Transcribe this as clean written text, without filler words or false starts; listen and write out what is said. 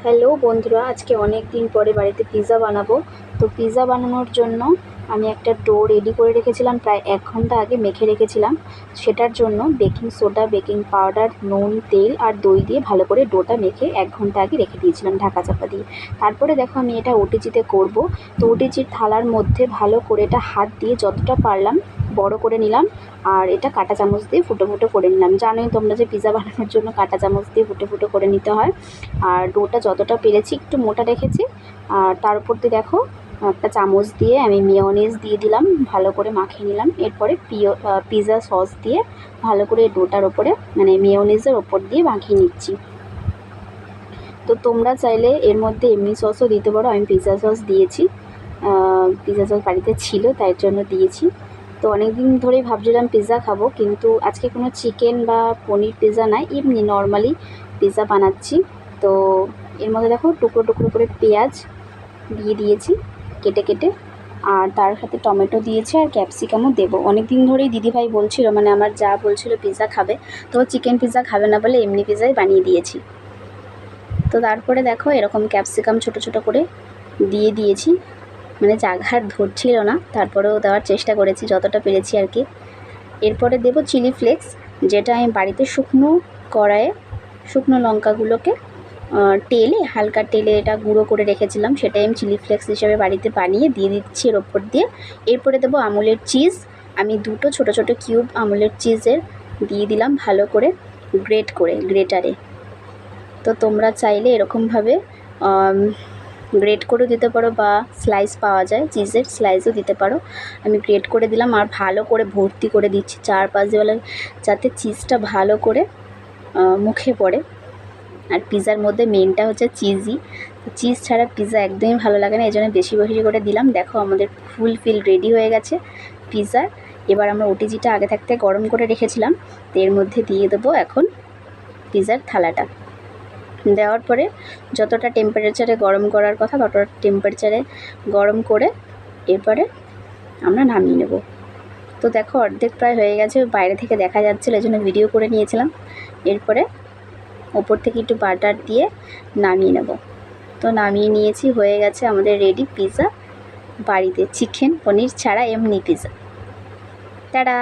Hello বন্ধুরা, আজকে অনেক দিন পরে বাড়িতে পিৎজা বানাবো। তো পিৎজা বানানোর জন্য আমি একটা ডো রেডি করে রেখেছিলাম, প্রায় 1 ঘন্টা আগে মেখে রেখেছিলাম। সেটার জন্য বেকিং সোডা, বেকিং পাউডার, নুন, তেল আর দই দিয়ে ভালো করে ডোটা মেখে 1 ঘন্টা আগে রেখে দিয়েছিলাম ঢাকা চাপা দিয়ে। তারপরে দেখো আমি এটা ওটিজিতে করব। তো ওটিজির থালার মধ্যে ভালো করে এটা হাত দিয়ে যতটা পারলাম বড় করে নিলাম, আর এটা কাঁটা চামচ দিয়ে ফুটো ফুটো করে নিলাম। জানোই তোমরা যে পিৎজা বানানোর জন্য কাঁটা চামচ দিয়ে ফুটো ফুটো করে নিতে হয়। আর ডোটা যতটা পেরেছি একটু মোটা রেখেছি। আর তার উপর দিয়ে দেখো একটা চামচ দিয়ে আমি মেয়োনিজ দিয়ে দিলাম, ভালো করে মাখিয়ে নিলাম। এরপরে পিৎজা সস দিয়ে ভালো করে ডোটার ওপরে মানে মেয়োনিজের ওপর দিয়ে মাখিয়ে নিচ্ছি। তো তোমরা চাইলে এর মধ্যে এমনি সসও দিতে পারো, আমি পিৎজা সস দিয়েছি। পিৎজা সস বাড়িতে ছিল তাই জন্য দিয়েছি। তো অনেক দিন ধরেই ভাবছিলাম পিৎজা খাবো, কিন্তু আজকে কোনো চিকেন বা পনির পিৎজা নাই, এমনি নর্মালি পিৎজা বানাচ্ছি। তো এর মধ্যে দেখো টুকরো টুকরো করে পেঁয়াজ দিয়ে দিয়েছি কেটে কেটে, আর তার সাথে টমেটো দিয়েছি আর ক্যাপসিকামও দেবো। অনেক দিন ধরেই দিদিভাই বলছিল, মানে আমার যা বলছিল পিৎজা খাবে, তো চিকেন পিৎজা খাবে না বলে এমনি পিৎজাই বানিয়ে দিয়েছি। তো তারপরে দেখো এরকম ক্যাপসিকাম ছোট ছোট করে দিয়ে দিয়েছি, মানে জায়গার ধরছিল না, তারপরেও দেওয়ার চেষ্টা করেছি যতটা পেরেছি আর কি। এরপরে দেবো চিলি ফ্লেক্স, যেটা আমি বাড়িতে শুকনো কড়াইয়ে শুকনো লঙ্কাগুলোকে তেলে হালকা তেলে এটা গুঁড়ো করে রেখেছিলাম, সেটাই আমি চিলি ফ্লেক্স হিসেবে বাড়িতে বানিয়ে দিয়ে দিচ্ছি এর ওপর দিয়ে। এরপরে দেবো আমুলের চিজ, আমি 2টো ছোটো ছোটো কিউব আমুলের চিজের দিয়ে দিলাম ভালো করে গ্রেটারে। তো তোমরা চাইলে এরকমভাবে গ্রেট করে দিতে পারো, বা স্লাইস পাওয়া যায় চিজের স্লাইসও দিতে পারো। আমি গ্রেট করে দিলাম আর ভালো করে ভর্তি করে দিচ্ছি চারপাশ দিয়ে, যাতে চিজটা ভালো করে মুখে পড়ে। আর পিৎজার মধ্যে মেনটা হচ্ছে চিজই, চিজ ছাড়া পিৎজা একদমই ভালো লাগে না, এই জন্য বেশি বেশি করে দিলাম। দেখো আমাদের ফুল রেডি হয়ে গেছে পিৎজার। এবার আমরা ওটিজিটা আগে থাকতে গরম করে রেখেছিলাম, তো এর মধ্যে দিয়ে দেবো এখন পিৎজার থালাটা। দেওয়ার পরে যতটা টেম্পারেচারে গরম করার কথা ততটা টেম্পারেচারে গরম করে এরপরে আমরা নামিয়ে নেব। তো দেখো অর্ধেক প্রায় হয়ে গেছে, বাইরে থেকে দেখা যাচ্ছিলো এই জন্য ভিডিও করে নিয়েছিলাম। এরপরে ওপর থেকে একটু বাটার দিয়ে নামিয়ে নেব। তো নামিয়ে নিয়েছি, হয়ে গেছে আমাদের রেডি পিৎজা, বাড়িতে চিকেন পনির ছাড়া এমনি পিৎজা। টাটা।